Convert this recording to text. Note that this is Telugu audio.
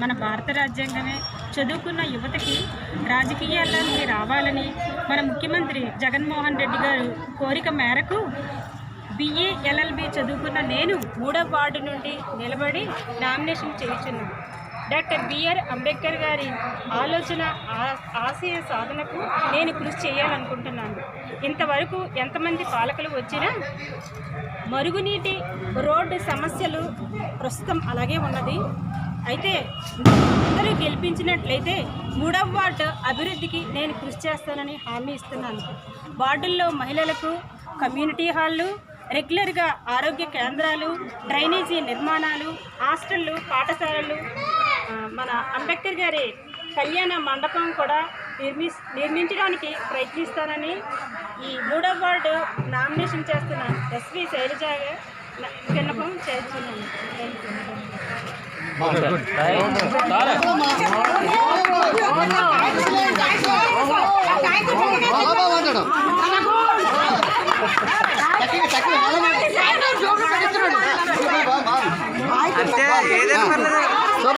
మన భారత రాజ్యాంగమే. చదువుకున్న యువతకి రాజకీయాల్లోకి రావాలని మన ముఖ్యమంత్రి జగన్మోహన్ రెడ్డి గారు కోరిక మేరకు BA LLB చదువుకున్న నేను 3వ వార్డు నుండి నిలబడి నామినేషన్ చేయుచున్నాను. డాక్టర్ BR అంబేద్కర్ గారి ఆలోచన ఆశయ సాధనకు నేను కృషి చేయాలనుకుంటున్నాను. ఇంతవరకు ఎంతమంది పాలకులు వచ్చినా మరుగునీటి రోడ్డు సమస్యలు ప్రస్తుతం అలాగే ఉన్నది. అయితే అందరూ గెలిపించినట్లయితే 3వ వార్డు అభివృద్ధికి నేను కృషి చేస్తానని హామీ ఇస్తున్నాను. వార్డుల్లో మహిళలకు కమ్యూనిటీ హాళ్ళు, రెగ్యులర్గా ఆరోగ్య కేంద్రాలు, డ్రైనేజీ నిర్మాణాలు, హాస్టళ్ళు, పాఠశాలలు, మన అంబేద్కర్ గారి కళ్యాణ మండపం కూడా నిర్మించడానికి ప్రయత్నిస్తానని ఈ 3వ వార్డు నామినేషన్ చేస్తున్న SV శైలజ విన్నపం చేస్తున్నాను. అంటే ఏదైనా